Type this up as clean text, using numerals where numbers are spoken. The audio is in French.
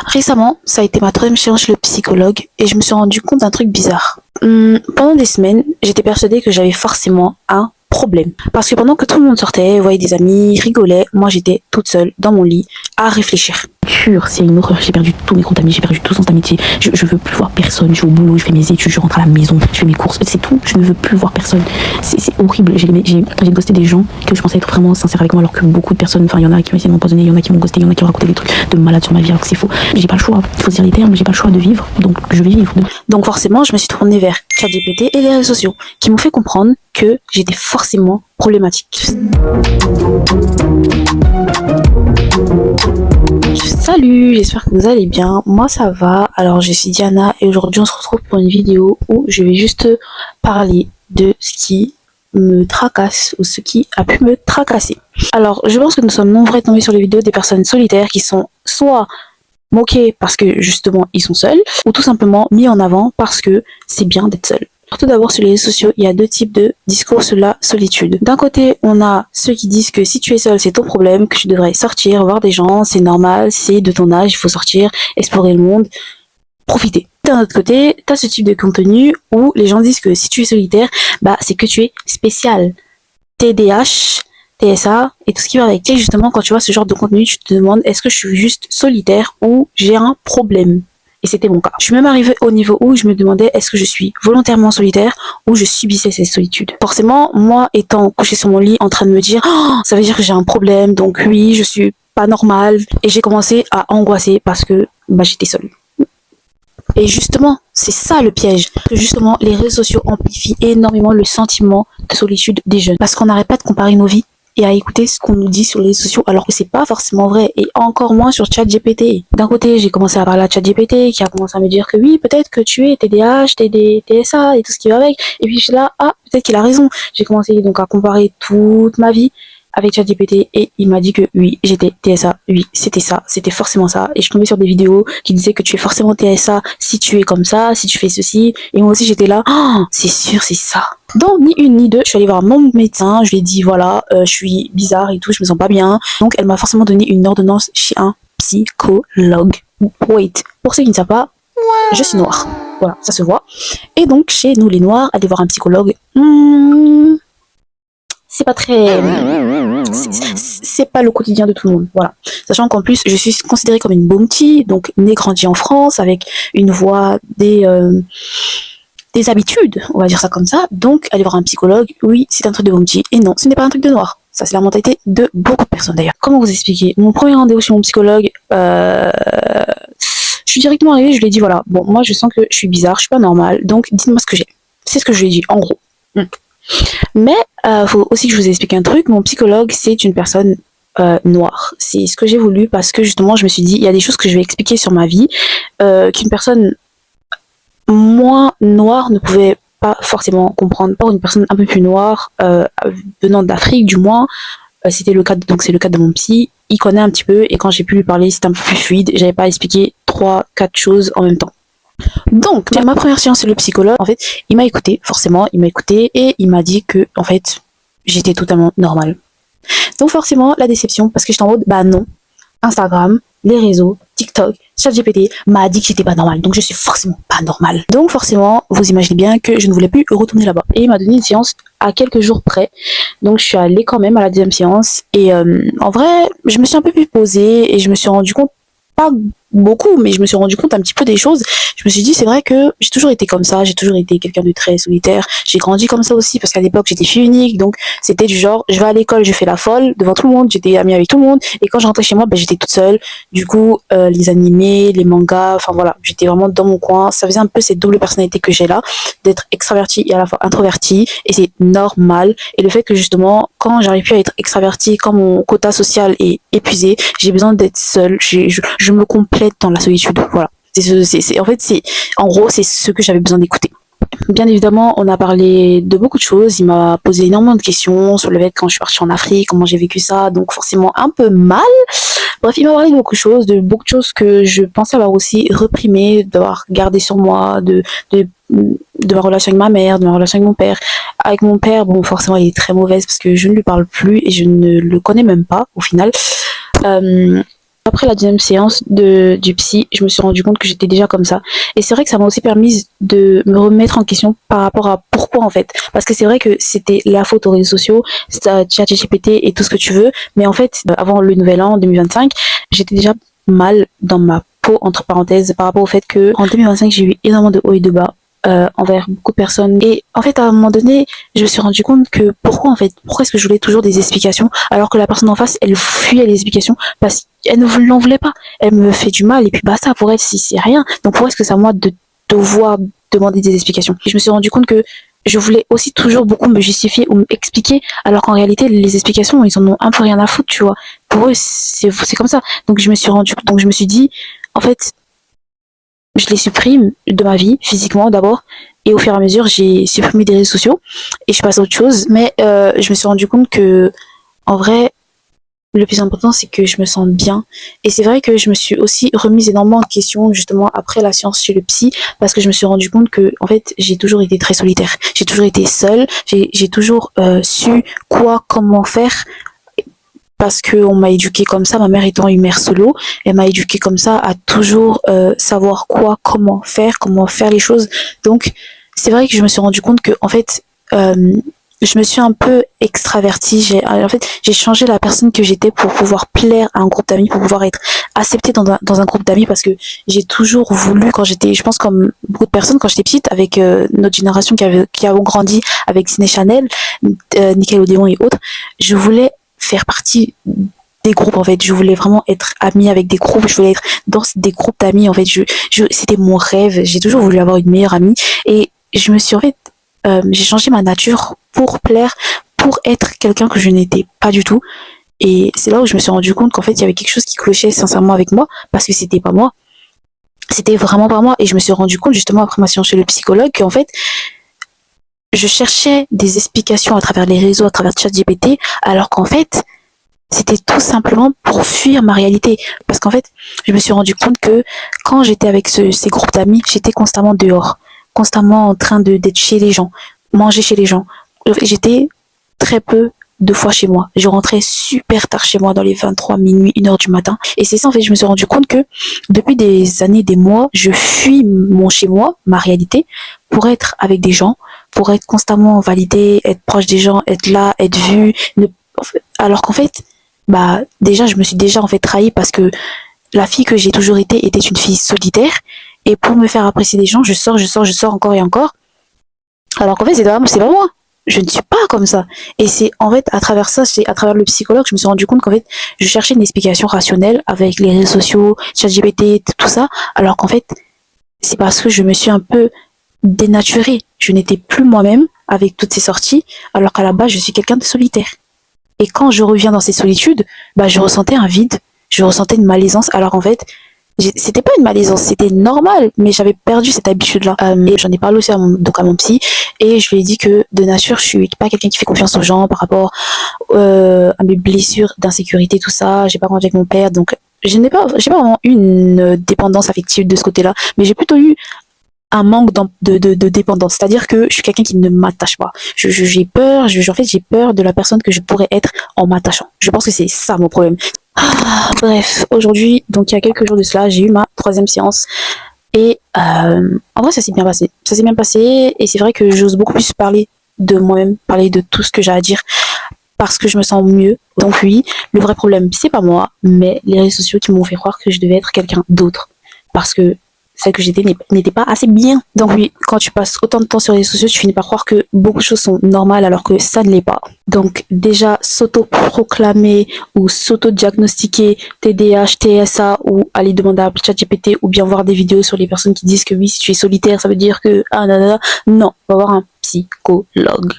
Récemment, ça a été ma troisième séance chez le psychologue et je me suis rendu compte d'un truc bizarre. Pendant des semaines, j'étais persuadée que j'avais forcément un problème. Parce que pendant que tout le monde sortait, voyait des amis, rigolait, moi j'étais toute seule dans mon lit à réfléchir. C'est une horreur, j'ai perdu tous mes groupes d'amis, j'ai perdu tout sens d'amitié, je veux plus voir personne, je vais au boulot, je fais mes études, je rentre à la maison, je fais mes courses, c'est tout, je ne veux plus voir personne. C'est horrible, j'ai ghosté des gens que je pensais être vraiment sincères avec moi alors que beaucoup de personnes, enfin il y en a qui ont essayé de m'empoisonner, il y en a qui m'ont ghosté, il y en a qui ont raconté des trucs de malade sur ma vie alors que c'est faux. J'ai pas le choix, il faut se dire les termes, j'ai pas le choix de vivre, donc je vais vivre. Donc forcément, je me suis tournée vers ChatGPT et les réseaux sociaux qui m'ont fait comprendre que j'étais forcément problématique. Salut, j'espère que vous allez bien. Moi ça va. Alors je suis Diana et aujourd'hui on se retrouve pour une vidéo où je vais juste parler de ce qui me tracasse ou ce qui a pu me tracasser. Alors je pense que nous sommes nombreux à tomber sur les vidéos des personnes solitaires qui sont soit moquées parce que justement ils sont seuls ou tout simplement mis en avant parce que c'est bien d'être seul. Tout d'abord, sur les réseaux sociaux, il y a deux types de discours sur la solitude. D'un côté, on a ceux qui disent que si tu es seul, c'est ton problème, que tu devrais sortir, voir des gens, c'est normal, c'est de ton âge, il faut sortir, explorer le monde, profiter. D'un autre côté, tu as ce type de contenu où les gens disent que si tu es solitaire, bah c'est que tu es spécial. TDAH, TSA et tout ce qui va avec. Et justement, quand tu vois ce genre de contenu, tu te demandes est-ce que je suis juste solitaire ou j'ai un problème? Et c'était mon cas. Je suis même arrivée au niveau où je me demandais est-ce que je suis volontairement solitaire ou je subissais cette solitude. Forcément, moi étant couchée sur mon lit en train de me dire oh, ça veut dire que j'ai un problème, donc oui, je suis pas normale. Et j'ai commencé à angoisser parce que j'étais seule. Et justement, c'est ça le piège. Justement, les réseaux sociaux amplifient énormément le sentiment de solitude des jeunes. Parce qu'on n'arrête pas de comparer nos vies et à écouter ce qu'on nous dit sur les réseaux sociaux alors que c'est pas forcément vrai et encore moins sur ChatGPT. D'un côté, j'ai commencé à parler à ChatGPT qui a commencé à me dire que oui, peut-être que tu es TDAH, TSA et tout ce qui va avec. Et puis je suis là, ah, peut-être qu'il a raison. J'ai commencé donc à comparer toute ma vie avec ChatGPT et il m'a dit que oui, j'étais TSA, oui, c'était forcément ça. Et je tombais sur des vidéos qui disaient que tu es forcément TSA si tu es comme ça, si tu fais ceci. Et moi aussi j'étais là, oh, c'est sûr, c'est ça. Donc ni une ni deux, je suis allée voir mon médecin, je lui ai dit voilà, je suis bizarre et tout, je me sens pas bien. Donc elle m'a forcément donné une ordonnance chez un psychologue. Wait, pour ceux qui ne savent pas, je suis noire. Voilà, ça se voit. Et donc chez nous les noirs, aller voir un psychologue, c'est pas très, c'est pas le quotidien de tout le monde, voilà. Sachant qu'en plus, je suis considérée comme une bounty, donc née grandie en France, avec une voix, des habitudes, on va dire ça comme ça. Donc, aller voir un psychologue, oui, c'est un truc de bounty. Et non, ce n'est pas un truc de noir. Ça, c'est la mentalité de beaucoup de personnes d'ailleurs. Comment vous expliquer? Mon premier rendez-vous chez mon psychologue, je suis directement arrivée, je lui ai dit voilà, bon, moi je sens que je suis bizarre, je suis pas normale, donc dites-moi ce que j'ai. C'est ce que je lui ai dit, en gros. Mais faut aussi que je vous explique un truc. Mon psychologue, c'est une personne noire. C'est ce que j'ai voulu parce que justement, je me suis dit, il y a des choses que je vais expliquer sur ma vie qu'une personne moins noire ne pouvait pas forcément comprendre. Pas une personne un peu plus noire, venant d'Afrique du moins. C'était le cas, donc c'est le cas de mon psy. Il connaît un petit peu et quand j'ai pu lui parler, c'était un peu plus fluide. J'avais pas expliqué 3-4 choses en même temps. Donc, ma première séance c'est le psychologue, en fait, il m'a écouté, forcément, il m'a écouté et il m'a dit que, en fait, j'étais totalement normale. Donc forcément, la déception, parce que j'étais en mode, bah non, Instagram, les réseaux, TikTok, ChatGPT m'a dit que j'étais pas normale, donc je suis forcément pas normale. Donc forcément, vous imaginez bien que je ne voulais plus retourner là-bas. Et il m'a donné une séance à quelques jours près, donc je suis allée quand même à la deuxième séance, et en vrai, je me suis un peu plus posée, et je me suis rendu compte, pas beaucoup, mais je me suis rendu compte un petit peu des choses. Je me suis dit, c'est vrai que j'ai toujours été comme ça, j'ai toujours été quelqu'un de très solitaire. J'ai grandi comme ça aussi, parce qu'à l'époque, j'étais fille unique, donc c'était du genre, je vais à l'école, je fais la folle devant tout le monde, j'étais amie avec tout le monde, et quand je rentrais chez moi, j'étais toute seule. Du coup, les animés, les mangas, enfin voilà, j'étais vraiment dans mon coin. Ça faisait un peu cette double personnalité que j'ai là, d'être extravertie et à la fois introvertie, et c'est normal. Et le fait que justement, quand j'arrive plus à être extravertie, quand mon quota social est épuisé, j'ai besoin d'être seule, je me complète dans la solitude, voilà. En gros, c'est ce que j'avais besoin d'écouter. Bien évidemment, on a parlé de beaucoup de choses. Il m'a posé énormément de questions sur le fait quand je suis partie en Afrique, comment j'ai vécu ça, donc forcément un peu mal. Bref, il m'a parlé de beaucoup de choses que je pensais avoir aussi reprimées, d'avoir gardé sur moi, de ma relation avec ma mère, de ma relation avec mon père. Avec mon père, bon, forcément, il est très mauvaise parce que je ne lui parle plus et je ne le connais même pas, au final. Après la deuxième séance du psy, je me suis rendu compte que j'étais déjà comme ça. Et c'est vrai que ça m'a aussi permis de me remettre en question par rapport à pourquoi en fait. Parce que c'est vrai que c'était la faute aux réseaux sociaux, ChatGPT et tout ce que tu veux. Mais en fait, avant le nouvel an 2025, j'étais déjà mal dans ma peau, entre parenthèses, par rapport au fait que en 2025, j'ai eu énormément de hauts et de bas. Envers beaucoup de personnes. Et en fait, à un moment donné, je me suis rendu compte que pourquoi est-ce que je voulais toujours des explications alors que la personne en face, elle fuyait les explications parce qu'elle ne l'en voulait pas. Elle me fait du mal et puis basta, pour elle, si c'est rien. Donc pourquoi est-ce que c'est à moi de devoir demander des explications? Et je me suis rendu compte que je voulais aussi toujours beaucoup me justifier ou m'expliquer alors qu'en réalité, les explications, ils en ont un peu rien à foutre, tu vois. Pour eux, c'est comme ça. Donc je me suis dit, en fait, je les supprime de ma vie, physiquement d'abord, et au fur et à mesure, j'ai supprimé des réseaux sociaux, et je passe à autre chose. Mais je me suis rendu compte que, en vrai, le plus important, c'est que je me sens bien. Et c'est vrai que je me suis aussi remise énormément en question, justement, après la séance chez le psy, parce que je me suis rendu compte que, en fait, j'ai toujours été très solitaire. J'ai toujours été seule, j'ai toujours su quoi, comment faire, parce que on m'a éduqué comme ça, ma mère étant une mère solo, elle m'a éduqué comme ça à toujours savoir quoi, comment faire les choses. Donc c'est vrai que je me suis rendu compte que en fait je me suis un peu extravertie, j'ai changé la personne que j'étais pour pouvoir plaire à un groupe d'amis, pour pouvoir être acceptée dans un groupe d'amis, parce que j'ai toujours voulu, quand j'étais, je pense comme beaucoup de personnes quand j'étais petite, avec notre génération qui avons grandi avec Disney Channel, Nickelodeon et autres, je voulais faire partie des groupes en fait. Je voulais vraiment être amie avec des groupes, je voulais être dans des groupes d'amis en fait. C'était mon rêve, j'ai toujours voulu avoir une meilleure amie, et je me suis en fait j'ai changé ma nature pour plaire, pour être quelqu'un que je n'étais pas du tout. Et c'est là où je me suis rendu compte qu'en fait il y avait quelque chose qui clochait sincèrement avec moi, parce que c'était pas moi, c'était vraiment pas moi. Et je me suis rendu compte justement après ma séance chez le psychologue qu'en fait je cherchais des explications à travers les réseaux, à travers ChatGPT, alors qu'en fait, c'était tout simplement pour fuir ma réalité. Parce qu'en fait, je me suis rendu compte que quand j'étais avec ces groupes d'amis, j'étais constamment dehors, constamment en train d'être chez les gens, manger chez les gens. J'étais très peu de fois chez moi. Je rentrais super tard chez moi, dans les 23 minuit, 1h du matin. Et c'est ça, en fait, je me suis rendu compte que depuis des années, des mois, je fuis mon chez moi, ma réalité, pour être avec des gens, pour être constamment validé, être proche des gens, être là, être vu. Alors qu'en fait, bah, déjà, je me suis déjà en fait trahie, parce que la fille que j'ai toujours été était une fille solitaire. Et pour me faire apprécier des gens, je sors encore et encore. Alors qu'en fait, c'est pas moi. Je ne suis pas comme ça. Et c'est en fait à travers ça, c'est à travers le psychologue, je me suis rendu compte qu'en fait, je cherchais une explication rationnelle avec les réseaux sociaux, ChatGPT, tout ça, alors qu'en fait, c'est parce que je me suis un peu dénaturée. Je n'étais plus moi-même avec toutes ces sorties, alors qu'à la base, je suis quelqu'un de solitaire. Et quand je reviens dans ces solitudes, bah, je ressentais un vide, je ressentais une malaisance, alors en fait, c'était pas une malaisance, c'était normal, mais j'avais perdu cette habitude-là. Et j'en ai parlé aussi à mon psy, et je lui ai dit que de nature, je suis pas quelqu'un qui fait confiance aux gens par rapport à mes blessures d'insécurité, tout ça. J'ai pas grandi avec mon père, donc j'ai pas vraiment eu une dépendance affective de ce côté-là, mais j'ai plutôt eu un manque de dépendance, c'est-à-dire que je suis quelqu'un qui ne m'attache pas. J'ai peur, en fait j'ai peur de la personne que je pourrais être en m'attachant. Je pense que c'est ça mon problème. Bref, aujourd'hui, donc il y a quelques jours de cela, j'ai eu ma 3e séance, et en vrai ça s'est bien passé. Ça s'est bien passé, et c'est vrai que j'ose beaucoup plus parler de moi-même, parler de tout ce que j'ai à dire, parce que je me sens mieux. Donc oui, le vrai problème c'est pas moi, mais les réseaux sociaux qui m'ont fait croire que je devais être quelqu'un d'autre, parce que celle que j'étais n'était pas assez bien. Donc oui, quand tu passes autant de temps sur les réseaux sociaux, tu finis par croire que beaucoup de choses sont normales alors que ça ne l'est pas. Donc déjà, s'auto-proclamer ou s'auto-diagnostiquer TDAH, TSA, ou aller demander à ChatGPT, ou bien voir des vidéos sur les personnes qui disent que oui, si tu es solitaire, ça veut dire que non, va voir un psychologue.